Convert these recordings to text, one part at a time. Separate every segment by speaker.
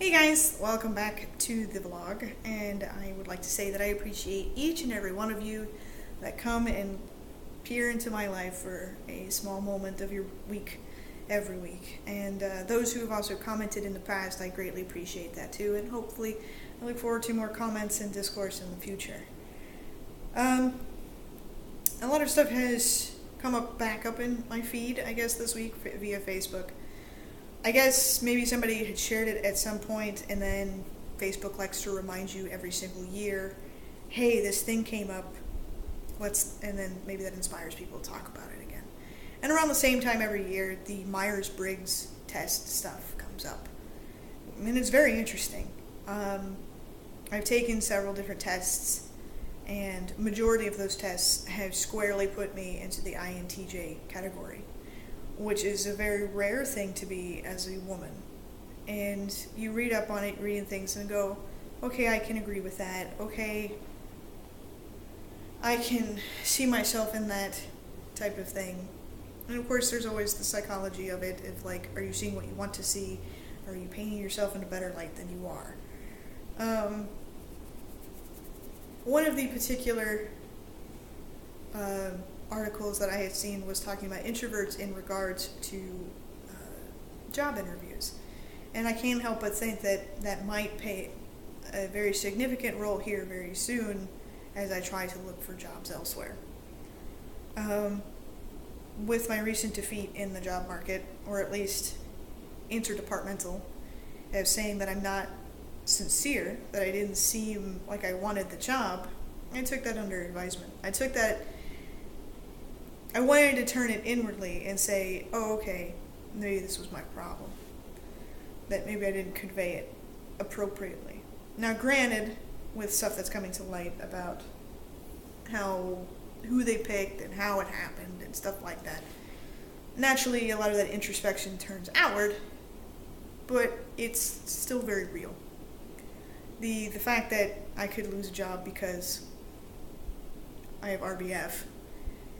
Speaker 1: Hey guys, welcome back to the vlog, and I would like to say that I appreciate each and every one of you that come and peer into my life for a small moment of your week every week. And those who have also commented in the past, I greatly appreciate that too, and hopefully I look forward to more comments and discourse in the future. A lot of stuff has come back up in my feed, I guess, this week via Facebook. I guess maybe somebody had shared it at some point, and then Facebook likes to remind you every single year, hey, this thing came up, and then maybe that inspires people to talk about it again. And around the same time every year, the Myers-Brigg test stuff comes up. I mean, it's very interesting. I've taken several different tests, and majority of those tests have squarely put me into the INTJ category, which is a very rare thing to be as a woman. And you read up on it, reading things, and go, okay, I can agree with that. Okay, I can see myself in that type of thing. And of course, there's always the psychology of it, of like, are you seeing what you want to see? Are you painting yourself in a better light than you are? One of the particular articles that I had seen was talking about introverts in regards to job interviews. And I can't help but think that that might play a very significant role here very soon as I try to look for jobs elsewhere. With my recent defeat in the job market, or at least interdepartmental, of saying that I'm not sincere, that I didn't seem like I wanted the job, I took that under advisement. I wanted to turn it inwardly and say, oh, okay, maybe this was my problem. That maybe I didn't convey it appropriately. Now, granted, with stuff that's coming to light about who they picked and how it happened and stuff like that, naturally a lot of that introspection turns outward, but it's still very real. The fact that I could lose a job because I have RBF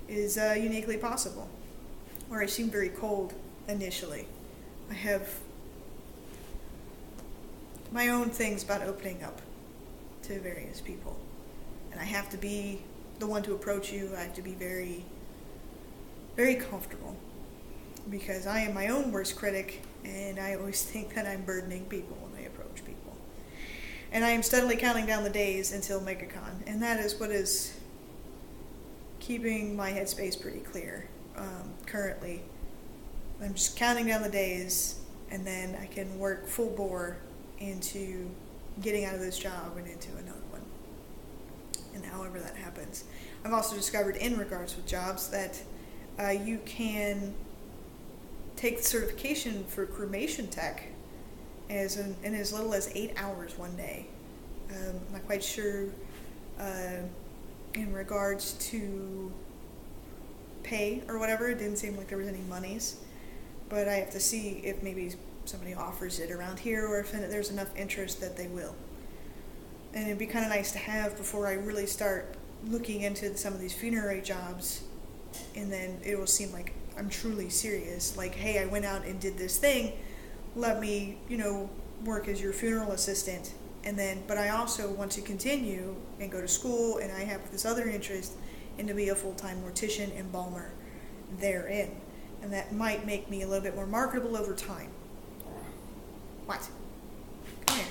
Speaker 1: is uniquely possible. Or I seem very cold initially. I have my own things about opening up to various people. And I have to be the one to approach you. I have to be very, very comfortable. Because I am my own worst critic, and I always think that I'm burdening people when I approach people. And I am steadily counting down the days until MegaCon, and that is what is keeping my headspace pretty clear currently. I'm just counting down the days, and then I can work full bore into getting out of this job and into another one, and however that happens. I've also discovered in regards with jobs that you can take the certification for cremation tech in as little as 8 hours one day. I'm not quite sure in regards to pay or whatever. It didn't seem like there was any monies, but I have to see if maybe somebody offers it around here, or if there's enough interest that they will. And it'd be kind of nice to have before I really start looking into some of these funerary jobs, and then it will seem like I'm truly serious. Like, hey, I went out and did this thing, let me, work as your funeral assistant. And then, but I also want to continue and go to school, and I have this other interest in to be a full-time mortician embalmer therein. And that might make me a little bit more marketable over time. What? Come here.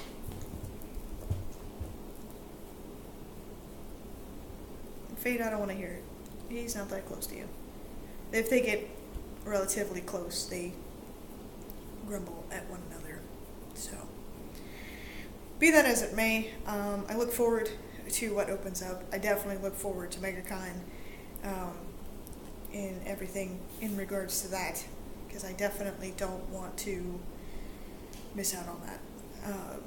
Speaker 1: Fade, I don't want to hear it. He's not that close to you. If they get relatively close, they grumble at one another. So, be that as it may, I look forward to what opens up. I definitely look forward to MegaCon and everything in regards to that, because I definitely don't want to miss out on that. I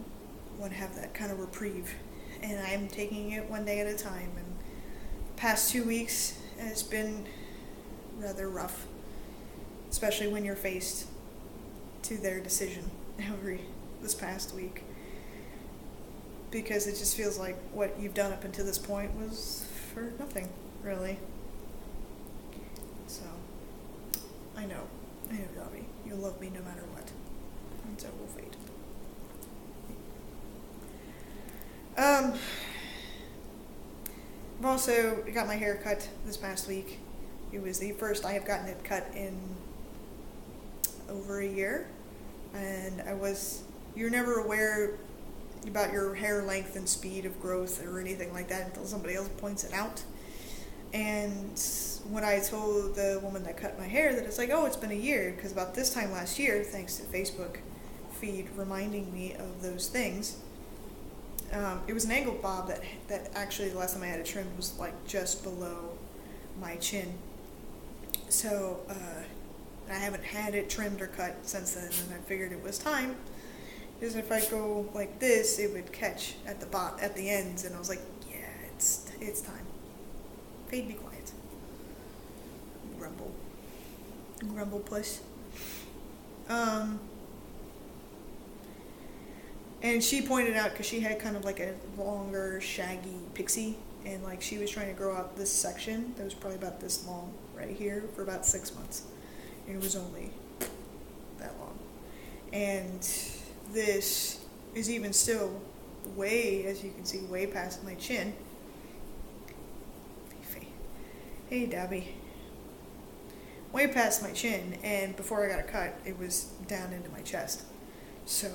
Speaker 1: want to have that kind of reprieve, and I'm taking it one day at a time. And the past 2 weeks has been rather rough, especially when you're faced to their decision this past week, because it just feels like what you've done up until this point was for nothing, really. So, I know, Dobby, you'll love me no matter what, and so we'll fade. Um, I've also got my hair cut this past week. It was the first I have gotten it cut in over a year. And you're never aware about your hair length and speed of growth or anything like that until somebody else points it out. And when I told the woman that cut my hair that it's like, oh, it's been a year, because about this time last year, thanks to Facebook feed reminding me of those things, it was an angled bob that actually the last time I had it trimmed was like just below my chin. So I haven't had it trimmed or cut since then, and I figured it was time, because if I go like this, it would catch at the ends, and I was like, yeah, it's time. Fade, be quiet. Grumble puss. And she pointed out, because she had kind of like a longer, shaggy pixie, and like she was trying to grow out this section that was probably about this long right here for about 6 months. And it was only that long. And this is even still way, as you can see, way past my chin. Hey, Dabby. Way past my chin, and before I got it cut, it was down into my chest. So,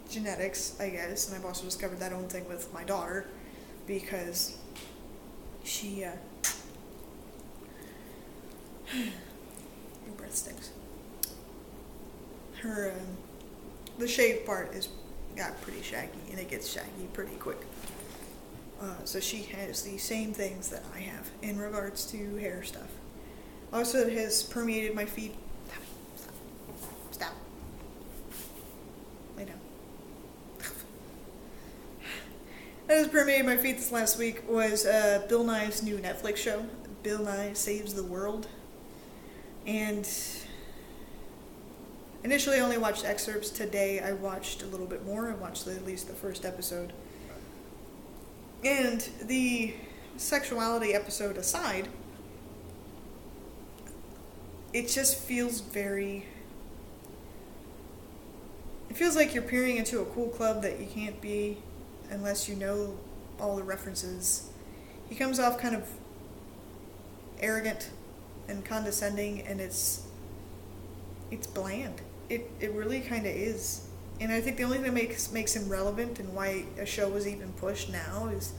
Speaker 1: genetics, I guess, and I've also discovered that own thing with my daughter, because she, your breath stinks. Her, the shaved part got pretty shaggy, and it gets shaggy pretty quick. So she has the same things that I have in regards to hair stuff. Also, it has permeated my feet. Stop. Lay down. That has permeated my feet this last week was Bill Nye's new Netflix show, Bill Nye Saves the World. And initially I only watched excerpts. Today I watched a little bit more. I watched at least the first episode. And the sexuality episode aside, it just feels it feels like you're peering into a cool club that you can't be unless you know all the references. He comes off kind of arrogant and condescending, and it's bland. It really kind of is. And I think the only thing that makes him relevant and why a show was even pushed now is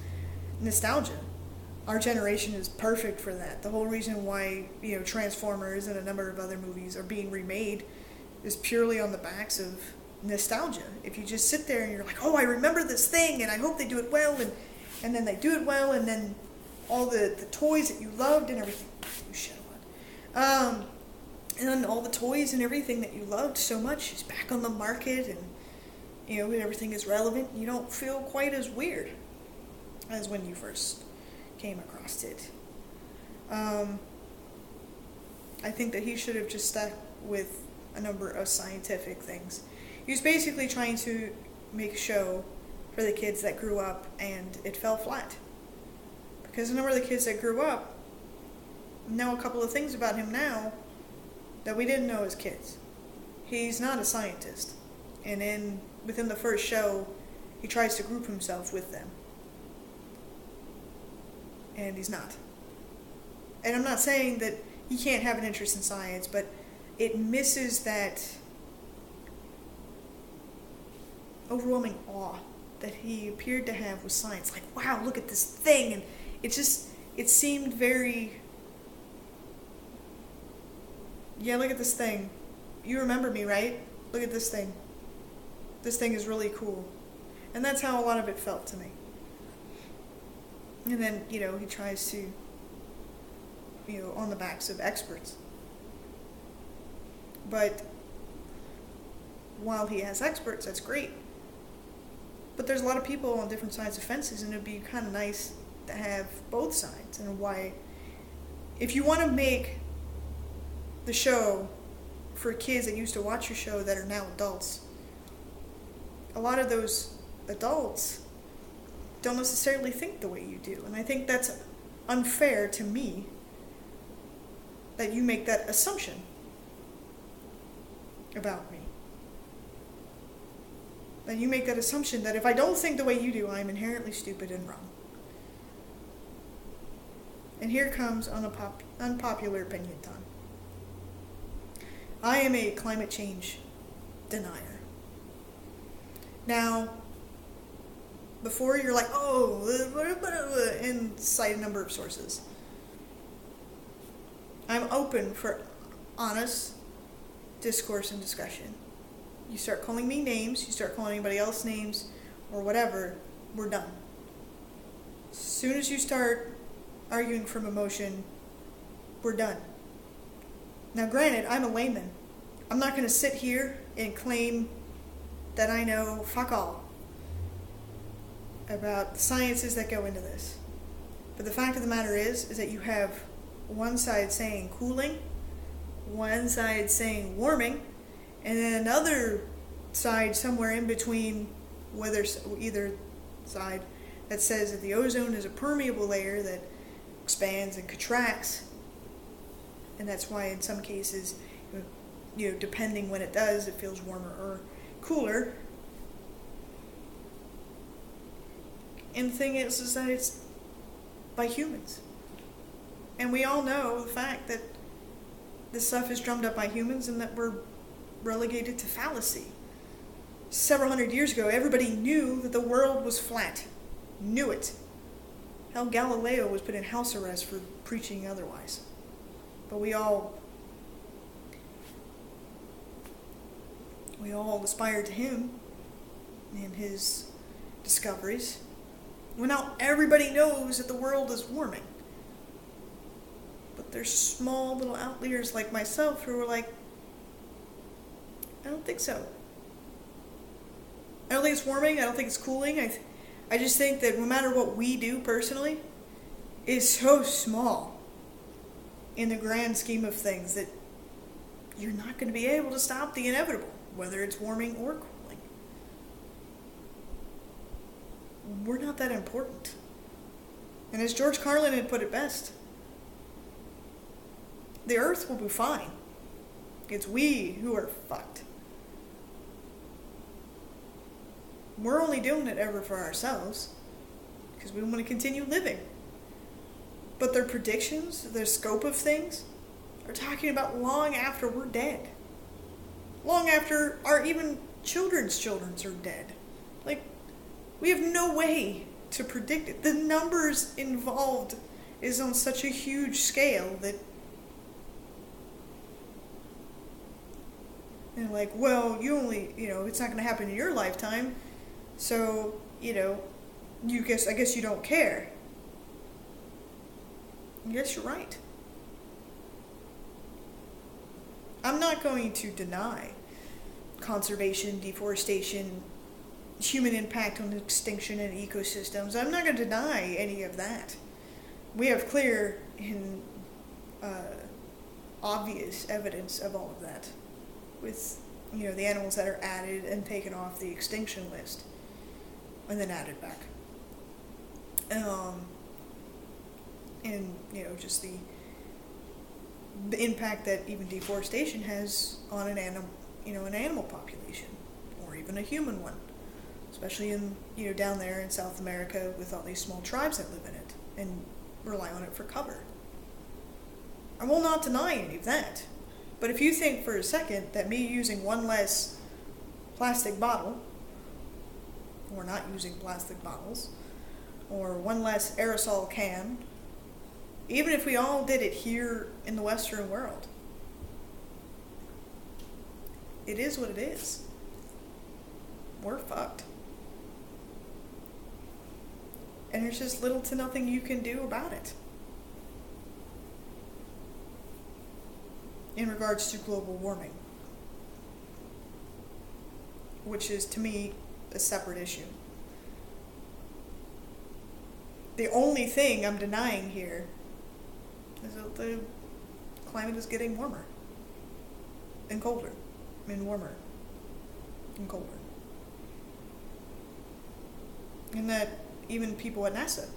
Speaker 1: nostalgia. Our generation is perfect for that. The whole reason why, Transformers and a number of other movies are being remade is purely on the backs of nostalgia. If you just sit there and you're like, oh, I remember this thing and I hope they do it well, and then they do it well, and then all the toys that you loved and everything. You shut up. And then all the toys and everything that you loved so much is back on the market, and everything is relevant. You don't feel quite as weird as when you first came across it. I think that he should have just stuck with a number of scientific things. He was basically trying to make a show for the kids that grew up, and it fell flat. Because a number of the kids that grew up know a couple of things about him now that we didn't know as kids. He's not a scientist. And within the first show, he tries to group himself with them. And he's not. And I'm not saying that he can't have an interest in science, but it misses that overwhelming awe that he appeared to have with science. Like, wow, look at this thing. And it seemed very... Yeah, look at this thing. You remember me, right? Look at this thing. This thing is really cool. And that's how a lot of it felt to me. And then, he tries to, on the backs of experts. But while he has experts, that's great. But there's a lot of people on different sides of fences, and it'd be kind of nice to have both sides. And why, if you want to make the show for kids that used to watch your show that are now adults, a lot of those adults don't necessarily think the way you do. And I think that's unfair to me that you make that assumption about me. then you make that assumption that if I don't think the way you do, I'm inherently stupid and wrong. And here comes unpopular opinion time. I am a climate change denier. Now, before you're like, and cite a number of sources. I'm open for honest discourse and discussion. You start calling me names, you start calling anybody else names, or whatever, we're done. As soon as you start arguing from emotion, we're done. Now granted, I'm a layman. I'm not going to sit here and claim that I know fuck all about the sciences that go into this. But the fact of the matter is that you have one side saying cooling, one side saying warming, and then another side somewhere in between, whether either side, that says that the ozone is a permeable layer that expands and contracts, and that's why in some cases, depending when it does, it feels warmer or cooler. And the thing is that it's by humans. And we all know the fact that this stuff is drummed up by humans and that we're relegated to fallacy. Several hundred years ago, everybody knew that the world was flat. Knew it. Hell, Galileo was put in house arrest for preaching otherwise. But we all aspired to him and his discoveries. Well, now everybody knows that the world is warming. But there's small little outliers like myself who are like, I don't think so. I don't think it's warming. I don't think it's cooling. I just think that no matter what we do personally, is so small in the grand scheme of things that you're not going to be able to stop the inevitable, whether it's warming or cooling. We're not that important. And as George Carlin had put it best, the earth will be fine. It's we who are fucked. We're only doing it ever for ourselves because we want to continue living. But their predictions, their scope of things, are talking about long after we're dead. Long after our even children's children are dead. Like, we have no way to predict it. The numbers involved is on such a huge scale that and like, well, you only, it's not going to happen in your lifetime, so, I guess you don't care. I guess you're right. I'm not going to deny conservation, deforestation, human impact on extinction and ecosystems. I'm not going to deny any of that. We have clear and obvious evidence of all of that with, the animals that are added and taken off the extinction list and then added back. And, just the impact that even deforestation has on an animal population, or even a human one, especially in, down there in South America with all these small tribes that live in it and rely on it for cover. I will not deny any of that. But if you think for a second that me using one less plastic bottle, or not using plastic bottles, or one less aerosol can, even if we all did it here in the Western world, it is what it is. We're fucked. And there's just little to nothing you can do about it. In regards to global warming, which is, to me, a separate issue. The only thing I'm denying here is that the climate is getting warmer and colder and warmer and colder. And that even people at NASA,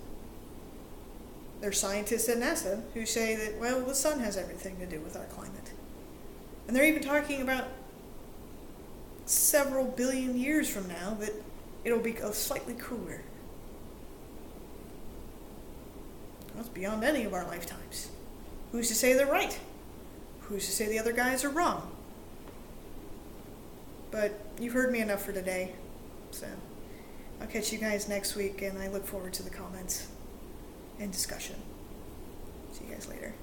Speaker 1: there's scientists at NASA who say that, well, the sun has everything to do with our climate. And they're even talking about several billion years from now that it'll be slightly cooler. That's beyond any of our lifetimes. Who's to say they're right? Who's to say the other guys are wrong? But you've heard me enough for today, so I'll catch you guys next week, and I look forward to the comments and discussion. See you guys later.